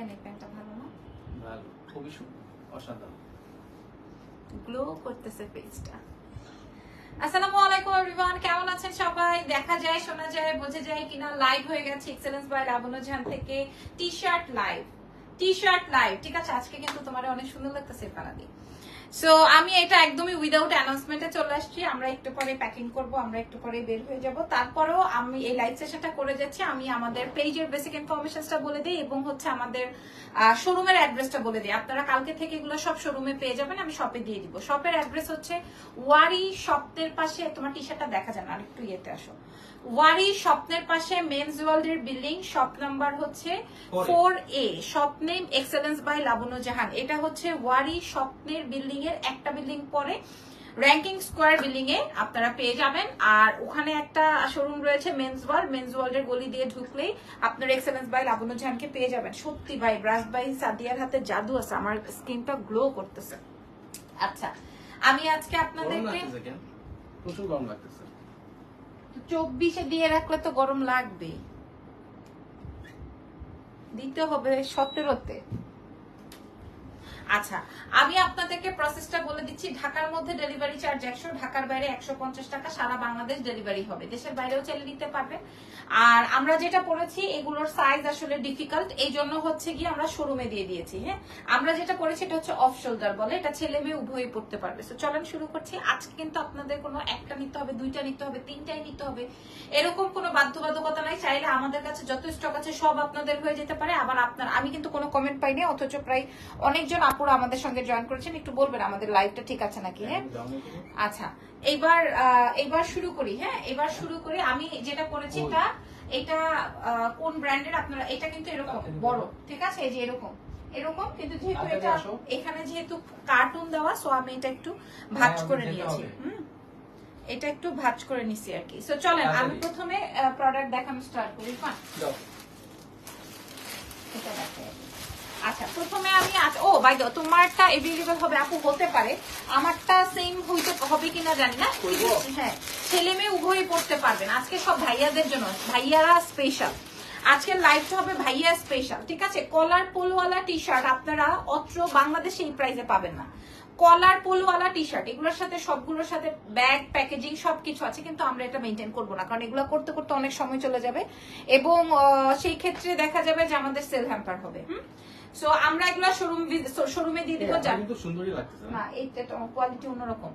দেখেন এই প্যান্টটা ভালো না? ভালো, খুবই সুন্দর, অসাধারণ। গ্লো করতেছে ফেসটা। আসসালামু আলাইকুম এভরিওয়ান, কেমন আছেন সবাই? দেখা যায়, শোনা যায়, বোঝা যায় কিনা লাইভ হয়ে গেছে এক্সেলেন্স বাই লাবণ্য জাহান থেকে টি-শার্ট লাইভ। ঠিক আছে, আজকে কিন্তু তোমার অনেক সুন্দর লাগতেছে পানাদি। সো আমি এটা একদমই উইদাউট অ্যানাউন্সমেন্টে চলে আসছি। আমরা একটু পরে প্যাকিং করব, আমরা একটু পরে বের হয়ে যাব। তারপরেও আমি এই লাইভ সেশনটা করে যাচ্ছি। আমি আমাদের পেজের বেসিক ইনফরমেশনটা বলে দিই এবং হচ্ছে আমাদের শোরুমের অ্যাড্রেসটা বলে দিই। আপনারা কালকে থেকে এগুলো সব শোরুমে পেয়ে যাবেন, আমি শপে দিয়ে দিব। শপের অ্যাড্রেস হচ্ছে ওয়ারি স্বপ্নের পাশে, তোমার টি শার্টটা দেখা যায় না, আর একটু ইয়েতে আসো। ওয়ারি স্বপ্নের পাশে মেন্স ওয়ার্ল্ডের বিল্ডিং, শপ নাম্বার হচ্ছে 4A, shop name excellence by লাবণ্য জাহান। এটা হচ্ছে ওয়ারি স্বপ্নের বিল্ডিং এর একটা বিল্ডিং পরে র্যাঙ্কিং স্কোয়ার বিল্ডিং এ আপনারা পেয়ে যাবেন। আর ওখানে একটা শোরুম রয়েছে মেন্স ওয়ার্ল্ডের গলি দিয়ে ঢুকলেই আপনারা এক্সেলেন্স বাই লাবণ্য জাহানকে পেয়ে যাবেন। সত্যি ভাই, ব্রাশ বাই সাদিয়ার হাতে জাদু আছে, আমার স্কিনটা গ্লো করতেছে। আচ্ছা, আমি আজকে আপনাদেরকে প্রচুর গরম লাগতেছে। 24-এ দিয়ে রাখলে তো গরম লাগবেই, দিতে হবে 17-তে। আচ্ছা, আমি আপনাদেরকে প্রসেসটা বলে দিচ্ছি। ঢাকার মধ্যে ডেলিভারি চার্জ 100, ঢাকার বাইরে 150 টাকা, সারা বাংলাদেশ ডেলিভারি হবে। দেশের বাইরেও চাইলে নিতে পারবেন। আর আমরা যেটা পড়েছি এগুলোর সাইজ আসলে ডিফিকাল্ট, এই জন্য হচ্ছে কি আমরা শোরুমে দিয়ে দিয়েছি। হ্যাঁ, আমরা যেটা পড়েছি এটা হচ্ছে অফ শোল্ডার বলে, এটা ছেলে মেয়ে উভয়ই পড়তে পারবে। তো চলেন শুরু করছি। আজকে কিন্তু আপনাদের কোনো একটা নিতে হবে, দুইটা নিতে হবে, তিনটাই নিতে হবে, এরকম কোনো বাধ্যবাধকতা নাই। চাইলে আমাদের কাছে যত স্টক আছে সব আপনাদের হয়ে যেতে পারে। আবার আপনার, আমি কিন্তু কোনো কমেন্ট পাইনি, অথচ প্রায় অনেকজন আপুরা আমাদের সঙ্গে জয়েন করেছেন। একটু বলবেন আমাদের লাইভটা ঠিক আছে নাকি? হ্যাঁ, আচ্ছা, এইবার শুরু করি। হ্যাঁ, এবার শুরু করি। আমি যেটা করেছি এটা কোন ব্র্যান্ডের আপনারা, এটা কিন্তু এরকম বড়, ঠিক আছে, এই যে এরকম কিন্তু যেহেতু এটা এখানে যেহেতু কার্টুন দেওয়া, সো আমি এটা একটু ভাঁজ করে নিয়েছি। এটা একটু ভাঁজ করে নিছি আর কি। সো চলেন আমি প্রথমে প্রোডাক্ট দেখানো স্টার্ট করি। এটা দেখাই। আচ্ছা, প্রথমে আমি ও বাই দ্য, তোমারটা এভেইলেবল হবে আপু, হতে পারে আমারটা সেম হইতে হবে কিনা জানি না। হ্যাঁ, ছেলে মেয়ে উভয়ই পড়তে পারবেন। আজকে সব ভাইয়াদের জন্য, ভাইয়ারা স্পেশাল। আজকের লাইভটা হবে ভাইয়া স্পেশাল, ঠিক আছে। কলার পোলওয়ালা টি শার্ট আপনারা অত্র বাংলাদেশে এই প্রাইসে পাবেন না। কলার পোলওয়ালা টি শার্ট, এগুলোর সাথে সবগুলোর সাথে ব্যাগ, প্যাকেজিং সবকিছু আছে, কিন্তু আমরা এটা মেনটেন করবো না, কারণ এগুলো করতে করতে অনেক সময় চলে যাবে এবং সেই ক্ষেত্রে দেখা যাবে যে আমাদের সেল হ্যাম্পার হবে। সো আমরা এগুলো শোরুমে দিয়ে দিব। কিন্তু সুন্দরই লাগতেছে না, এইটা কোয়ালিটি অন্যরকম।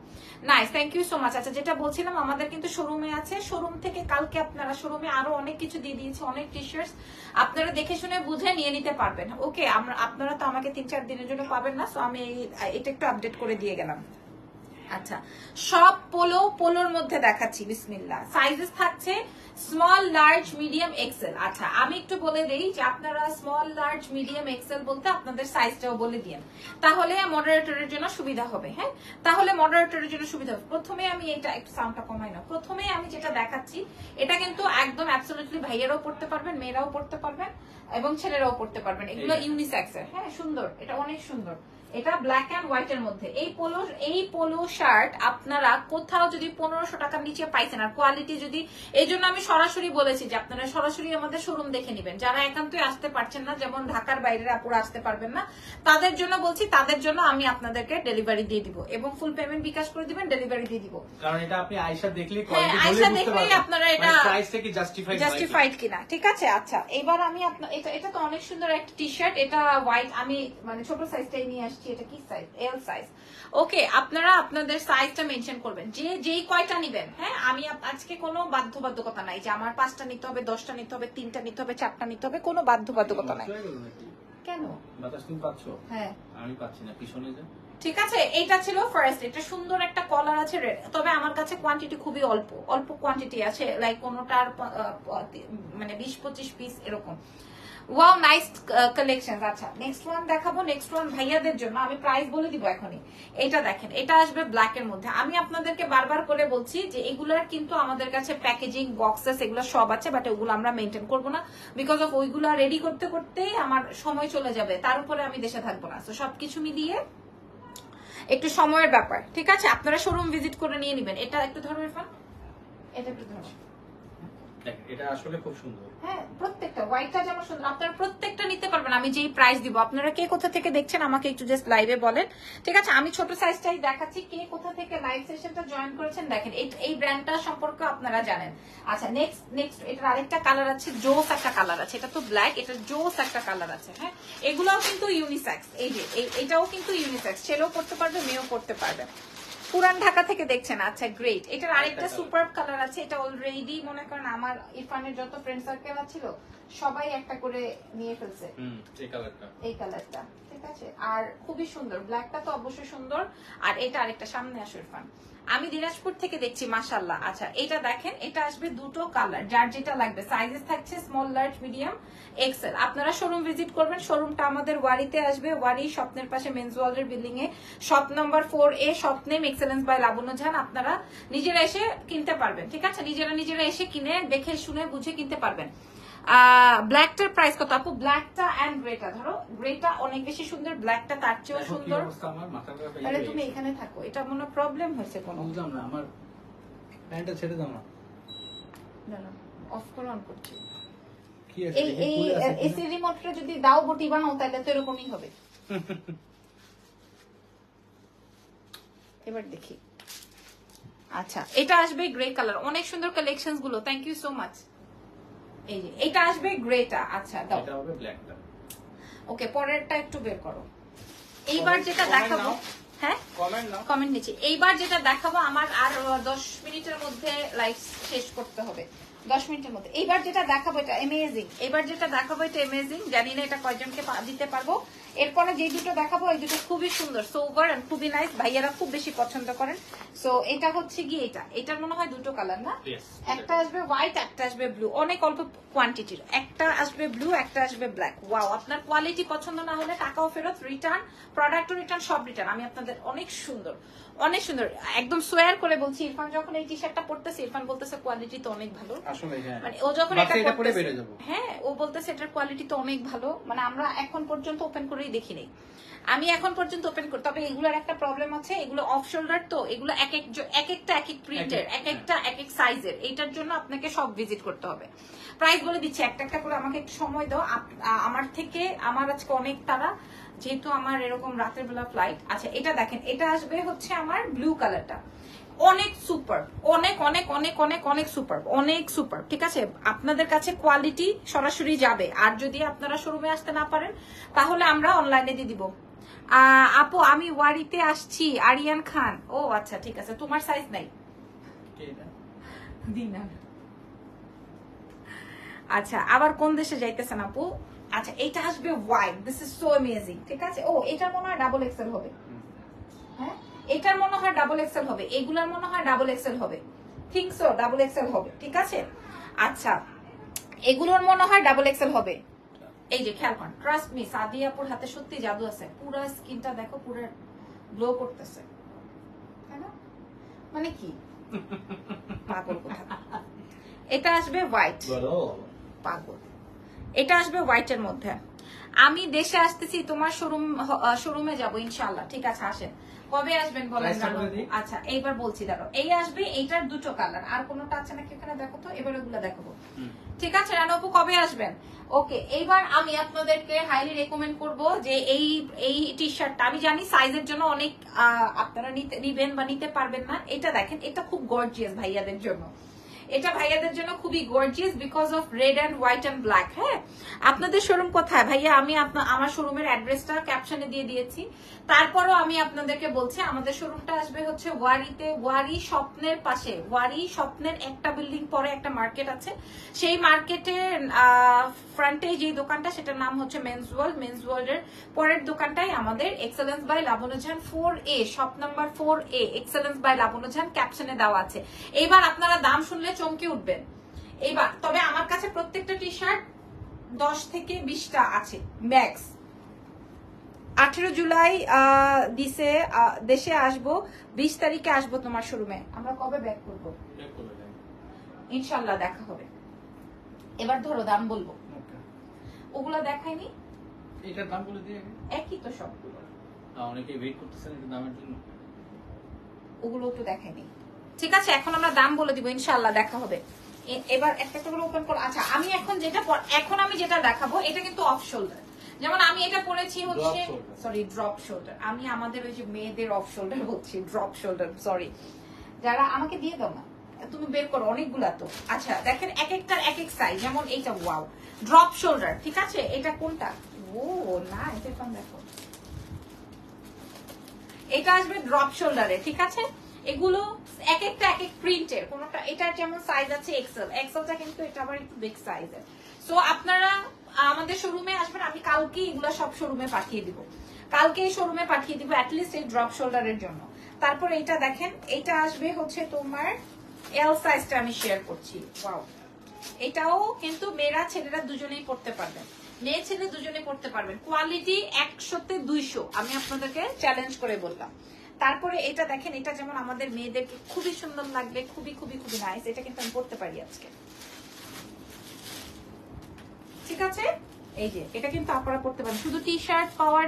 Nice, thank you so much. আচ্ছা, যেটা বলছিলাম আমাদের কিন্তু শোরুমে আছে, শোরুম থেকে কালকে আপনারা শোরুমে আরো অনেক কিছু দিয়ে দিয়েছে, অনেক টি শার্টস আপনারা দেখে শুনে বুঝে নিয়ে নিতে পারবেন। ওকে, আপনারা তো আমাকে 3-4 দিনের জন্য পাবেন না, সো আমি এটা একটু আপডেট করে দিয়ে গেলাম। আচ্ছা, সব পোলোর মধ্যে দেখাচ্ছি, বিসমিল্লাহ। সাইজেস থাকছে স্মল, লার্জ, মিডিয়াম, এক্সেল। আচ্ছা, আমি একটু বলে দেই যে আপনারা স্মল, লার্জ, মিডিয়াম, এক্সেল বলতে আপনাদের সাইজটাও বলে দিন, তাহলে মডারেটরের জন্য সুবিধা হবে। হ্যাঁ, তাহলে মডারেটরের জন্য সুবিধা হবে। প্রথমে আমি এটা একটু সাউন্ডটা কমাই না। প্রথমে আমি যেটা দেখাচ্ছি এটা কিন্তু একদম অ্যাবসলিউটলি ভাইয়ারাও পড়তে পারবেন, মেয়েরাও পড়তে পারবেন এবং ছেলেরাও পড়তে পারবেন। এগুলো ইউনিসেক্সের। হ্যাঁ, সুন্দর, এটা অনেক সুন্দর। এটা ব্ল্যাক এন্ড হোয়াইট এর মধ্যে। এই পোলো শার্ট আপনারা কোথাও যদি 1500 টাকার নিচে পাইছেন, আর কোয়ালিটি যদি, এই জন্য আমি সরাসরি বলেছি যে আপনারা সরাসরি আমাদের শোরুম দেখে নেবেন। যারা একান্তই আসতে পারছেন না, যেমন ঢাকার বাইরের আপুরা আসতে পারবেন না, তাদের জন্য বলছি, তাদের জন্য আমি আপনাদেরকে ডেলিভারি দিয়ে দিব এবং ফুল পেমেন্ট বিকাশ করে দিবেন, ডেলিভারি দিয়ে দিব। কারণ এটা আপনি আয়েশা দেখলেই কোয়ালিটি বলে বুঝতে পারবেন আপনারা এটা প্রাইসটা কি জাস্টিফাইড কিনা, ঠিক আছে। আচ্ছা, এবার আমি এটা তো অনেক সুন্দর একটা টি শার্ট, এটা হোয়াইট, আমি মানে ছোট সাইজটাই নিয়ে আসছি। এটা কি সাইজ? L size. ওকে, আপনারা আপনাদের সাইজটা মেনশন করবেন, যেই কয়টা নিবেন। হ্যাঁ, আমি আজকে কোনো বাধ্যবাধকতা নাই যে আমার 5টা নিতে হবে, 10টা নিতে হবে, 3টা নিতে হবে, 4টা নিতে হবে, কোনো বাধ্যবাধকতা নাই। কেন? বাতাস তুমি পাচ্ছ? হ্যাঁ, আমি পাচ্ছি না, পিছনে যা। ঠিক আছে, এইটা ছিল ফার্স্ট। এটা সুন্দর একটা কলার আছে, রেড। তবে আমার কাছে কোয়ান্টিটি খুবই অল্প কোয়ান্টিটি আছে, লাইক কোনোটার মানে 20-25 পিস এরকম। Wow, nice collection. আচ্ছা, নেক্সট ওয়ান দেখাবো। নেক্সট ওয়ান ভাইয়াদের জন্য, আমি প্রাইস বলে দিব এখনই। এটা দেখেন, এটা আসবে ব্ল্যাক এর মধ্যে। আমি আপনাদেরকে বারবার করে বলছি যে এগুলার কিন্তু আমাদের কাছে প্যাকেজিং, বক্সেস এগুলো সব আছে, বাট ওগুলো আমরা মেনটেন করবো না, বিকজ অফ ওইগুলা রেডি করতে করতেই আমার সময় চলে যাবে, তার উপরে আমি দেশে থাকবো না। তো সবকিছু মিলিয়ে একটু সময়ের ব্যাপার, ঠিক আছে। আপনারা শোরুম ভিজিট করে নিয়ে নেবেন। এটা একটু ধরো ইরফান, এটা একটু ধরো। দেখেন এটা আসলে খুব সুন্দর। হ্যাঁ, প্রত্যেকটা হোয়াইটটা যেমন সুন্দর, আপনারা প্রত্যেকটা নিতে পারবেন। আমি যেই প্রাইস দিব, আপনারা কে কোথা থেকে দেখছেন আমাকে একটু জাস্ট লাইভে বলেন, ঠিক আছে? আমি ছোট সাইজটাই দেখাচ্ছি, কে কোথা থেকে লাইভ সেশনটা জয়েন করেছেন দেখেন। এই ব্র্যান্ডটা সম্পর্কে আপনারা জানেন। আচ্ছা, নেক্সট এটার আরেকটা কালার আছে, জোস একটা কালার আছে। এটা তো ব্ল্যাক, এটা জোস একটা কালার আছে। হ্যাঁ, এগুলোও কিন্তু ইউনিসেক্স। এই যে এটাও কিন্তু ইউনিসেক্স, ছেলেও পড়তে পারবে, মেয়েও পড়তে পারবে। পুরান ঢাকা থেকে দেখছেন। আচ্ছা, গ্রেট। এটার আরেকটা সুপার কালার আছে। এটা অলরেডি মনে করেন আমার ইরফানের যত ফ্রেন্ড সার্কেল ছিল সবাই একটা করে নিয়ে ফেলছে এই কালারটা, ঠিক আছে? আর খুবই সুন্দর, ব্ল্যাকটা তো অবশ্যই সুন্দর। আর এটা আরেকটা, সামনে আসো ইরফান। আমি দিনাজপুর থেকে দেখছি, মাশাআল্লাহ। আচ্ছা, এটা দেখেন, এটা আসবে দুটো কালার, যার যেটা লাগবে। সাইজেস থাকছে স্মল, লার্জ, মিডিয়াম, এক্সেল। আপনারা শোরুম ভিজিট করবেন। শোরুমটা আমাদের ওয়ারিতে আসবে, ওয়ারি স্বপ্নের পাশে মেন্স ওয়ার্ল্ডের বিল্ডিং এ, shop number 4A, shop name excellence by লাবণ্য জাহান। আপনারা নিজেরা এসে কিনতে পারবেন, ঠিক আছে? নিজেরা এসে কিনে দেখে শুনে বুঝে কিনতে পারবেন। ব্ল্যাকটার প্রাইস কত আপু? ব্ল্যাকটা এন্ড গ্রেটা, ধরো গ্রেটা অনেক বেশি সুন্দর, ব্ল্যাকটা তার চেয়েও সুন্দর। তাহলে তুমি এখানে থাকো, এটা মনে প্রবলেম হয়েছে কোনো? বুঝলাম না, আমার প্যান্টটা ছেড়ে দাও না। দাঁড়াও, অফ করে অন করছি। কি আছে? এই এসি রিমোটটা যদি দাও বটি বানাও তাহলে তো এরকমই হবে। এবার দেখি। আচ্ছা, এটা আসবে গ্রে কালার, অনেক সুন্দর কালেকশনস গুলো। Thank you so much. এই যে এটা আসবে গ্রেটা। আচ্ছা, দাও। এটা হবে ব্ল্যাকটা। ওকে, পরেরটা একটু বের করো। এইবার যেটা দেখাবো, হ্যাঁ কমেন্ট নিচে। এইবার যেটা দেখাবো, আমার আর 10 মিনিটের মধ্যে লাইভ শেষ করতে হবে, 10 মিনিটের মধ্যে। এইবার যেটা দেখাবো এটা অ্যামেজিং। এবার যেটা দেখাবো এটা অ্যামেজিং, জানি না এটা কয়জনকে দিতে পারবো। এরপরে যে দুটো দেখাবো এই দুটো খুবই সুন্দর, সোভার এন্ড খুবই নাইস, ভাইয়ারা খুব বেশি পছন্দ করেন। সো এটা হচ্ছে কি, এটার মনে হয় দুটো কালার না? একটা আসবে হোয়াইট, একটা আসবে ব্লু, অনেক অল্প কোয়ান্টিটির। একটা আসবে ব্লু, একটা আসবে ব্ল্যাক। ওয়াও, আপনার কোয়ালিটি পছন্দ না হলে টাকাও ফেরত, রিটার্ন, প্রোডাক্টও রিটার্ন, সব রিটার্ন। আমি আপনাদের অনেক সুন্দর একদম সোয়ার করে বলছি। ইরফান যখন এই টি শার্টটা পরতেছে, ইরফান বলতেছে কোয়ালিটি তো অনেক ভালো। আসলে হ্যাঁ, মানে ও যখন এটা পরে বের হয়ে যাব, হ্যাঁ, ও বলতেছে এটার কোয়ালিটি তো অনেক ভালো। মানে আমরা এখন পর্যন্ত ওপেন করেই দেখিনি, আমি এখন পর্যন্ত ওপেন করি। তবে এগুলোর একটা প্রবলেম আছে, এগুলো অফ শোল্ডার, তো এগুলো এক একটা এক এক প্রিন্টের, এক একটা এক এক সাইজের। এইটার জন্য আপনাকে সব ভিজিট করতে হবে। প্রাইস বলে দিচ্ছি একটা একটা করে, আমাকে একটু সময় দাও। আমার আজকে অনেক তারা, যেহেতু আমার এরকম রাতের বেলা ফ্লাইট। আচ্ছা, এটা দেখেন, এটা আসবে হচ্ছে আমার ব্লু কালারটা, অনেক সুপার, অনেক অনেক অনেক অনেক অনেক সুপার, অনেক সুপার, ঠিক আছে? আপনাদের কাছে কোয়ালিটি সরাসরি যাবে। আর যদি আপনারা শোরুমে আসতে না পারেন তাহলে আমরা অনলাইনে দিয়ে দিব। আপু আমি ওয়ারিতে আসছি, আরিয়ান খান। ও আচ্ছা, ঠিক আছে, তোমার সাইজ নাই দিনা। আচ্ছা, আবার কোন দেশে যাইতেছেন আপু? আচ্ছা, এটা আসবে white, this is so amazing, ঠিক আছে? ও, এটার মনে হয় ডাবল এক্সেল হবে। হ্যাঁ, এটার মনে হয় ডাবল এক্সেল হবে, এগুলার মনে হয় ডাবল এক্সেল হবে, থিংক সো ডাবল এক্সেল হবে, ঠিক আছে? আচ্ছা, এগুলোর মনে হয় ডাবল এক্সেল হবে। এই যে খেয়াল করেন, ট্রাস্ট মি, সাদিয়াপুর হাতে সত্যি জাদু আছে। পুরো স্কিনটা দেখো, পুরো গ্লো করতেছে, তাই না? মানে কি পাগল কথা। এটা আসবে হোয়াইট, পাগল। এটা আসবে হোয়াইটের মধ্যে। আমি দেশে আসতেছি, তোমার শোরুমে যাবো ইনশাআল্লাহ, ঠিক আছে? আসেন, কবে আসবেন বলেন? আচ্ছা, এইবার বলছি, দাঁড়ো। এই আসবে, এইটার দুটো কালার, আর কোনোটা আছে নাকি এখানে? দেখো তো, এবার ওগুলো দেখাবো, ঠিক আছে? রানবু কবে আসবেন? ওকে, এইবার আমি আপনাদেরকে হাইলি রেকমেন্ড করব যে এই টি শার্টটা, আমি জানি সাইজের জন্য অনেক আপনারা নিবেন বা নিতে পারবেন না। এটা দেখেন, এটা খুব গর্জিয়াস ভাইয়াদের জন্য, এটা ভাইয়াদের জন্য খুবই gorgeous because of red and white and black. হ্যাঁ, আপনাদের শোরুম কোথায় ভাইয়া? আমি আমার শোরুমের অ্যাড্রেসটা ক্যাপশনে দিয়ে দিয়েছি। তারপরও আমি আপনাদেরকে বলছি, আমাদের শোরুমটা আসবে হচ্ছে ওয়ারিতে, ওয়ারি স্বপ্নের পাশে। ওয়ারি স্বপ্নের একটা বিল্ডিং পরে একটা মার্কেট আছে, সেই মার্কেটের ফ্রন্টে যে দোকানটা, সেটার নাম হচ্ছে মেন্স ওয়ার্ল্ড। মেন্স ওয়ার্ল্ডের পরের দোকানটাই আমাদের excellence by Labanya Jahan 4A, shop number 4A, excellence by লাবণ্য জাহান, ক্যাপশনে দেওয়া আছে। এইবার আপনারা দাম শুনলে চমকে উঠবেন। এইবার তবে আমার কাছে প্রত্যেকটা টি শার্ট 10 থেকে 20টা আছে ম্যাক্স। 18 জুলাই দেশে আসবো, 20 তারিখে আসবো তোমার শোরুমে। আমরা কবে ব্যাক করবো? ইনশাল্লাহ দেখা হবে। এবার ধরো দাম বলবো, ওগুলা দেখাইনি, এটার দাম বলে দিয়ে একই তো সবগুলো। অনেকে ওয়েট করতেছেন এটা দামের জন্য, ওগুলো তো দেখাইনি, ঠিক আছে? এখন আমরা দাম বলে দিব, ইনশাআল্লাহ দেখা হবে। এবার একটা করে ওপেন করো। আচ্ছা আমি এখন আমি যেটা দেখাবো এটা কিন্তু অফ শোল্ডার। যেমন আমি এটা পরেছি হচ্ছে সরি ড্রপ শোল্ডার। আমি আমাদের ওই যে মেয়েদের অফ শোল্ডার বলছি, ড্রপ শোল্ডার সরি। যারা আমাকে দিয়ে দাও না, তুমি বের করো অনেকগুলা তো। আচ্ছা দেখেন এক একটার এক এক সাইজ। যেমন এইটা ওয়াও ড্রপ শোল্ডার, ঠিক আছে? এটা কোনটা? ও না এটা দেখো, এটা আসবে ড্রপ শোল্ডারে, ঠিক আছে? এগুলো এক একটা এক এক প্রিন্টের। কোনটা এটার যেমন সাইজ আছে এক্সেল, এক্সেলটা কিন্তু এটা আবার একটু বিগ সাইজের। সো আপনারা আমাদের শোরুমে আসবেন, আমি কালকে এগুলো সব শোরুমে পাঠিয়ে দিব, কালকে শোরুমে পাঠিয়ে দিব অ্যাটলিস্ট এই ড্রপ শোল্ডারের জন্য। তারপর এটা দেখেন, এটা আসবে হচ্ছে তোমার এল সাইজটা আমি শেয়ার করছি। ওয়াও, এটাও কিন্তু মেয়েরা ছেলেরা দুজনেই পড়তে পারবেন, মেয়ে ছেলে দুজনে পড়তে পারবেন। কোয়ালিটি 100তে 200 আমি আপনাদেরকে চ্যালেঞ্জ করে বললাম। তারপরে এটা দেখেন, এটা যেমন আমাদের মেয়েদেরকে খুবই সুন্দর লাগবে, খুবই খুবই খুবই নাইস। এটা কিন্তু আমি পড়তে পারি আজকে, ঠিক আছে? এই যে এটা কিন্তু আপনারা পড়তে পারেন। শুধু টি শার্ট পাওয়া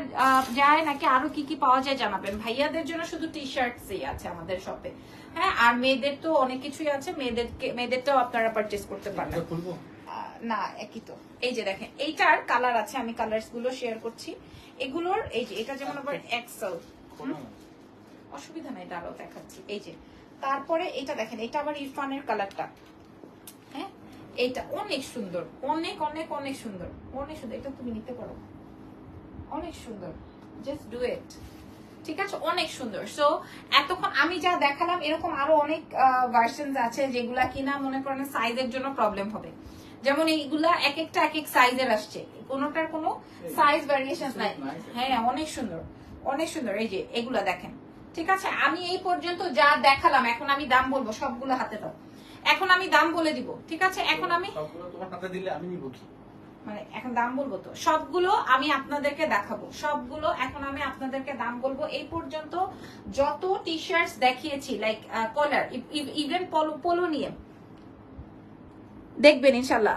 যায় নাকি আরো কি কি পাওয়া যায় জানাবেন। ভাইয়াদের জন্য শুধু টি শার্টসই আছে আমাদের শপে, হ্যাঁ। আর মেয়েদের তো অনেক কিছুই আছে, মেয়েদেরটাও আপনারা পারচেজ করতে পারবেন। না একই তো। এই যে দেখেন এইটার কালার আছে, আমি কালার্স গুলো শেয়ার করছি এগুলোর। এই যে এটা যেমন আবার এক্সেল, অসুবিধা নাই, দাঁড়াও দেখাচ্ছি। এই যে তারপরে এটা দেখেন, এটা আবার ইরফানের কালারটা, হ্যাঁ এটা অনেক সুন্দর, অনেক অনেক অনেক সুন্দর, অনেক সুন্দর। এটা তুমি নিতে পারো, অনেক সুন্দর, জাস্ট ডু ইট, ঠিক আছে? অনেক সুন্দর। সো এতক্ষণ আমি যা দেখালাম এরকম আরো অনেক ভার্সন আছে যেগুলা কিনা মনে করেন সাইজের জন্য প্রবলেম হবে। যেমন এইগুলা এক একটা এক এক সাইজের আসছে, কোনোটার কোনো সাইজ ভ্যারিয়েশন নাই। হ্যাঁ অনেক সুন্দর, অনেক সুন্দর। এই যে এগুলা দেখেন, ঠিক আছে? আমি এই পর্যন্ত যা দেখালাম, এখন আমি দাম বলবো। সবগুলো হাতে দাও, এখন আমি দাম বলে দিব, ঠিক আছে? এখন আমি সবগুলো তোমার হাতে দিলে আমি নিব কি? মানে এখন দাম বলবো তো, সবগুলো আমি আপনাদেরকে দেখাবো, সবগুলো এখন আমি আপনাদেরকে দাম বলবো। এই পর্যন্ত যত টি শার্টস দেখিয়েছি, লাইক কলার, ইভেন পোলো নিয়ে দেখবেন ইনশাল্লাহ।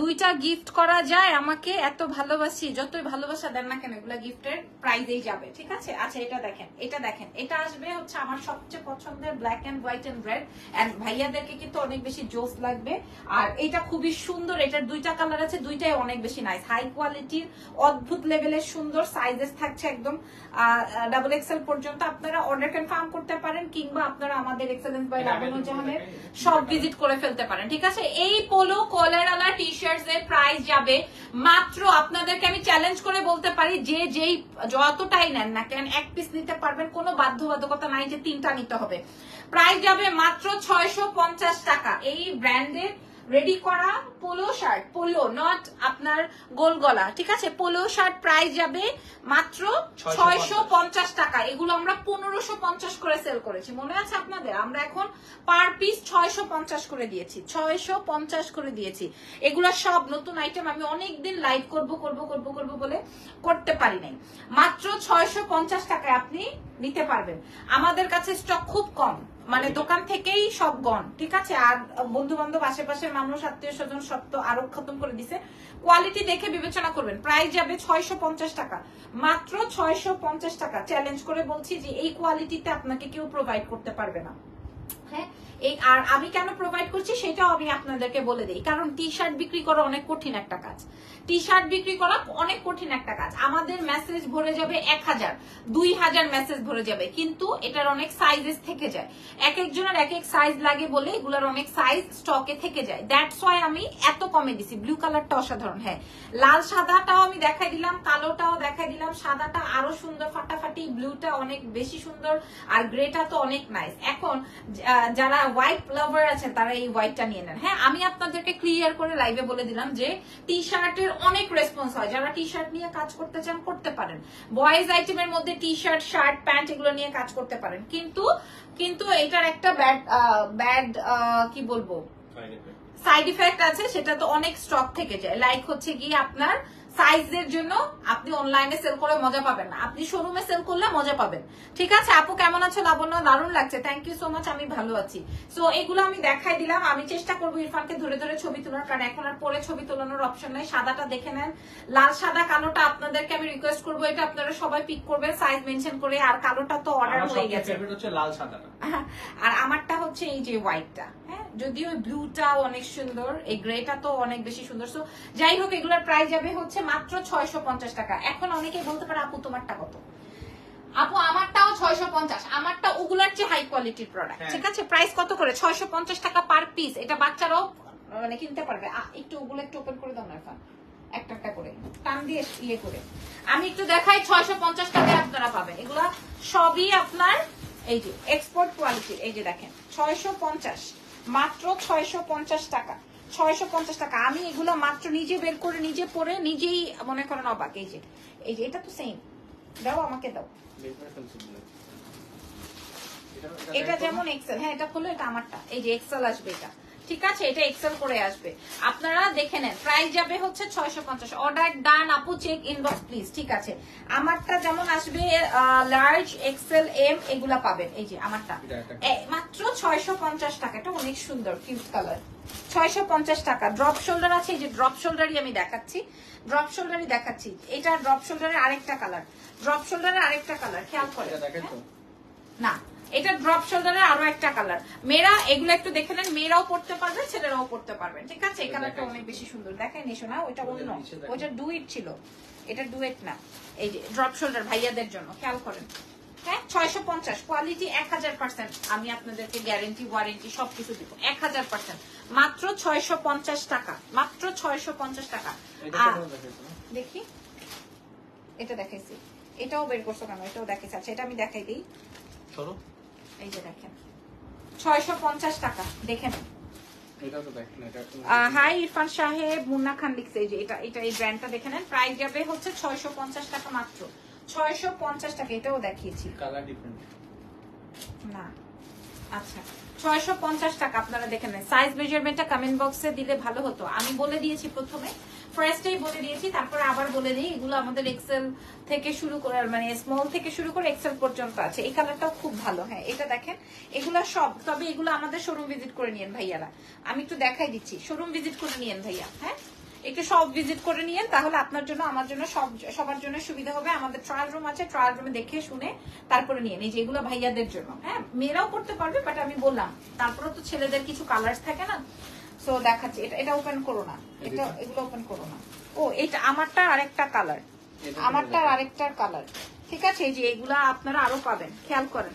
দুইটা গিফট করা যায় আমাকে, এত ভালোবাসি, যতই ভালোবাসা দেন না কেন এগুলা গিফটের প্রাইজেই যাবে, ঠিক আছে? আচ্ছা এটা দেখেন, এটা দেখেন, এটা আসবে হচ্ছে আমার সবচেয়ে পছন্দের black and white and red. And ভাইয়াদেরকে কিন্তু অনেক বেশি জোস লাগবে। আর এটা খুবই সুন্দর, এটার দুইটা কালার আছে, দুইটাই অনেক বেশি নাইস, হাই কোয়ালিটির, অদ্ভুত লেভেলের সুন্দর। সাইজেস থাকছে একদম ডাবল এক্সেল পর্যন্ত। আপনারা অর্ডার কনফার্ম করতে পারেন, কিংবা আপনারা আমাদের এক্সেলেন্স বাই লাবণ্য জাহানের সব ভিজিট করে ফেলতে পারেন, ঠিক আছে? এই পোলো কলারওয়ালা টি শার্টস এর প্রাইস যাবে মাত্র, আপনাদেরকে আমি চ্যালেঞ্জ করে বলতে পারি, যে যেই যতটাই নেন না কেন এক পিস নিতে পারবেন, কোনো বাধ্যবাধকতা নাই যে 3টা নিতে হবে। প্রাইস যাবে মাত্র 650 টাকা। এই ব্র্যান্ডের রেডি করা পোলো শার্ট, পোলো নট আপনার গোল গলা, ঠিক আছে? পোলো শার্ট প্রাইস যাবে মাত্র 650 টাকা। এগুলো আমরা 1550 করে সেল করেছি, মনে আছে আপনাদের? আমরা এখন পার পিস 650 করে দিয়েছি, 650 করে দিয়েছি। এগুলা সব নতুন আইটেম, আমি অনেকদিন লাইভ করব বলে করতে পারি নাই। মাত্র 650 টাকায় আপনি নিতে পারবেন। আমাদের কাছে স্টক খুব কম, মানে দোকান থেকেই সব গন, ঠিক আছে? আর বন্ধু বান্ধব, আশেপাশের মানুষ, আত্মীয় স্বজন সব তো আরো খতম করে দিছে। কোয়ালিটি দেখে বিবেচনা করবেন। প্রাইস যাবে 650 টাকা, মাত্র 650 টাকা। চ্যালেঞ্জ করে বলছি যে এই কোয়ালিটিতে আপনাকে কেউ প্রোভাইড করতে পারবে না, হ্যাঁ। আর আমি কেন প্রোভাইড করছি সেটাও আমি আপনাদেরকে বলে দিই। কারণ টি শার্ট বিক্রি করা অনেক কঠিন একটা কাজ, টি শার্ট বিক্রি করা অনেক কঠিন একটা কাজ। আমাদের মেসেজ ভরে যাবে 1000 2000 মেসেজ ভরে যাবে, কিন্তু এটার অনেক সাইজেস থেকে যায়। এক একজনের এক এক সাইজ লাগে বলে এগুলোর অনেক সাইজ স্টকে থেকে যায়। দ্যাটস ওয়াই আমি এত কমে দিছি। ব্লু কালারটা অসাধারণ, হ্যাঁ। লাল সাদাটাও আমি দেখাই দিলাম, কালোটাও দেখাই দিলাম, সাদাটা আরো সুন্দর ফাটাফাটি, ব্লুটা অনেক বেশি সুন্দর, আর গ্রেটা তো অনেক নাইস। এখন যারা হোয়াইট লাভার আছেন তারা এই হোয়াইটটা নিয়ে নেন, হ্যাঁ। আমি আপনাদেরকে ক্লিয়ার করে লাইভে বলে দিলাম যে টি শার্টের অনেক রেসপন্স হয়। যারা টি শার্ট নিয়ে কাজ করতে চান করতে পারেন, বয়েজ আইটেমের মধ্যে টি শার্ট, শার্ট, প্যান্ট এগুলো নিয়ে কাজ করতে পারেন। কিন্তু এটার একটা ব্যাড কি বলবো সাইড ইফেক্ট আছে, সেটা তো অনেক স্টক থেকে যায়। লাইক হচ্ছে গিয়ে আপনার সাইজের জন্য আপনি অনলাইনে সেল করে মজা পাবেন না, আপনি শোরুমে সেল করলে মজা পাবেন, ঠিক আছে? আপু কেমন আছো? লাবণ্য দারুণ লাগছে, থ্যাংক ইউ সো মাচ, আমি ভালো আছি। সো এগুলো আমি দেখাই দিলাম। আমি চেষ্টা করবো ইরফানকে ধরে ধরে ছবি তোলার, কারণ এখন আর পরে ছবি তোলানোর অপশন নাই। সাদাটা দেখে নেন, লাল সাদা কালোটা আপনাদেরকে আমি রিকোয়েস্ট করবো, এটা আপনারা সবাই পিক করবেন সাইজ মেনশন করে। আর কালোটা তো অর্ডার হয়ে গেছে, লাল সাদাটা, আর আমারটা হচ্ছে এই যে হোয়াইটটা, হ্যাঁ। যদিও ওই ব্লুটাও অনেক সুন্দর, এই গ্রেটা তো অনেক বেশি সুন্দর। সো যাই হোক, এগুলোর প্রাইস যাবে হচ্ছে মাত্র 650 টাকা। এখন অনেকে বলতে পারে আপু তোমারটা কত? আপু আমারটাও 650, আমারটা ওগুলার চেয়ে হাই কোয়ালিটির প্রোডাক্ট, ঠিক আছে? প্রাইস কত করে? 650 টাকা পার পিস। এটা বাচ্চারাও মানে কিনতে পারবে। একটু ওগুলো একটু ওপেন করে দাও না এখন, একটা একটা করে টান দিয়ে ইয়ে করে আমি একটু দেখাই। 650 টাকায় আপনারা পাবেন এগুলা সবই আপনার এই যে এক্সপোর্ট কোয়ালিটির। এই যে দেখেন 650, মাত্র 650 টাকা, 650 টাকা। আমি এগুলো মাত্র নিজে বের করে নিজে পরে নিজেই মনে করেন অবাক। এই যে এটা তো সেম, দাও আমাকে দাও। এটা যেমন এক্সেল, হ্যাঁ এটা খুলে, এটা আমারটা। এই যে এক্সেল আসবে এটা, ঠিক আছে? এটা এক্সেল করে আসবে, আপনারা দেখে নেন। প্রাইস যাবে হচ্ছে 650। অর্ডার ডান আপু, চেক ইনবক্স প্লিজ, ঠিক আছে? আমারটা যেমন আসবে লার্জ, এক্সেল, এম, এগুলা পাবেন। এই যে আমারটা মাত্র 650 টাকা। এটা অনেক সুন্দর কিউট কালার, 650 টাকা। ড্রপ শোল্ডার আছে, এই যে ড্রপ শোল্ডারই আমি দেখাচ্ছি, ড্রপ শোল্ডারই দেখাচ্ছি। এটা ড্রপ শোল্ডারের আরেকটা কালার, ড্রপ শোল্ডারের আরেকটা কালার, খেয়াল করে না, এটা ড্রপ শোল্ডারের আরো একটা কালার। মেয়েরা এগুলো একটু দেখে নেন, মেয়েরাও পড়তে পারবে, ছেলেরাও পড়তে পারবেন, ঠিক আছে? এই কালারটা অনেক বেশি সুন্দর, দেখেন এসো না, ওইটা অন্য, ওইটা ডুয়েট ছিল, এটা ডুয়েট না। এই যে ড্রপ শোল্ডার ভাইয়াদের জন্য, খেয়াল করেন। হ্যাঁ 650, কোয়ালিটি 1000%। আমি আপনাদেরকে গ্যারেন্টি, ওয়ারেন্টি সবকিছু দিব 1000%। মাত্র 650 টাকা, মাত্র 650 টাকা। দেখি এটা দেখাইছি, এটাও বের করছো কেন? এটাও দেখাইছি। আচ্ছা এটা আমি দেখাই দিই, এই যে দেখেন 650 টাকা, দেখেন। হাই ইরফান সাহেব, মুন্না খান লিখছে। এই যে এটা এই ব্র্যান্ডটা দেখে নেন। প্রাইস যাবে হচ্ছে 650 টাকা, মাত্র 650 টাকা। এটাও দেখিয়েছি, কালার ডিফারেন্ট না আচ্ছা 650 টাকা। আপনারা দেখে নেন। সাইজ মেজারমেন্টটা কমেন্ট বক্সে দিলে ভালো হতো। আমি বলে দিয়েছি প্রথমে, ফার্স্টেই বলে দিয়েছি, তারপরে আবার বলে দিই। এগুলো আমাদের এক্সেল থেকে শুরু করে, মানে স্মল থেকে শুরু করে এক্সেল পর্যন্ত আছে। এই কালারটাও খুব ভালো। হ্যাঁ এটা দেখেন, এগুলা সব, তবে এগুলো আমাদের শোরুম ভিজিট করে নিয়েন ভাইয়ারা। আমি একটু দেখাই দিচ্ছি, শোরুম ভিজিট করে নিয়েন ভাইয়া। হ্যাঁ একটু সব ভিজিট করে নিয়েন, তাহলে আপনার জন্য, আমার জন্য, সবার জন্য সুবিধা হবে। আমাদের ট্রায়াল রুম আছে, ট্রায়াল রুমে দেখে শুনে তারপরে নিয়েন। এই যে এগুলো ভাইয়াদের জন্য, হ্যাঁ মেয়েরাও করতে পারবে, বাট আমি বললাম তারপরে তো ছেলেদের কিছু কালার্স থাকে না। সো দেখাচ্ছি, এটা ওপেন করো না, এগুলো ওপেন করো না। ও এটা আমারটা আরেকটা কালার, আমারটা আরেকটার কালার, ঠিক আছে? এই যে এগুলা আপনারা আরো পাবেন, খেয়াল করেন।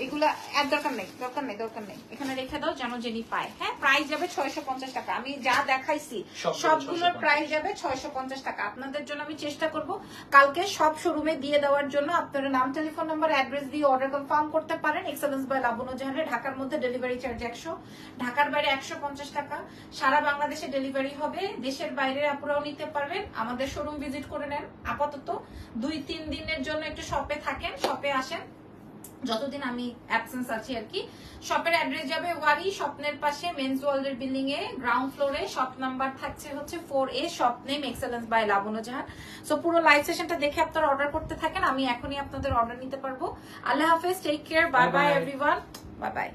এগুলা এর দরকার নেই, দরকার নেই, দরকার নেই, এখানে রেখে দাও যেন জেনি পায়। হ্যাঁ প্রাইস যাবে 650 টাকা। আমি যা দেখাইছি সবগুলোর প্রাইস যাবে 650 টাকা। আপনাদের জন্য আমি চেষ্টা করব কালকে সব শোরুমে দিয়ে দেওয়ার জন্য। আপনারা নাম, টেলিফোন নাম্বার, অ্যাড্রেস দিয়ে অর্ডার কনফার্ম করতে পারেন। এক্সেলেন্স বাই লাবণ্য জাহানে। ঢাকার মধ্যে ডেলিভারি চার্জ 100, ঢাকার বাইরে 150 টাকা। সারা বাংলাদেশে ডেলিভারি হবে। দেশের বাইরে আপনারাও নিতে পারবেন। আমাদের শোরুম ভিজিট করে নেন। আপাতত 2-3 দিনের জন্য একটু শপে থাকেন, শপে আসেন যতদিন আমি অ্যাবসেন্স আছি আর কি। শপের অ্যাড্রেস যাবে ওয়ারি, স্বপ্নের পাশে মেন্স ওয়ার্ল্ডের বিল্ডিং এ, গ্রাউন্ড ফ্লোরে। শপ নাম্বার থাকছে হচ্ছে 4A, shop name excellence by Labanya Jahan. So পুরো লাইভ সেশনটা দেখে আপনারা অর্ডার করতে থাকেন, আমি এখনই আপনাদের অর্ডার নিতে পারবো। আল্লাহ হাফেজ, take care, bye bye everyone, bye by.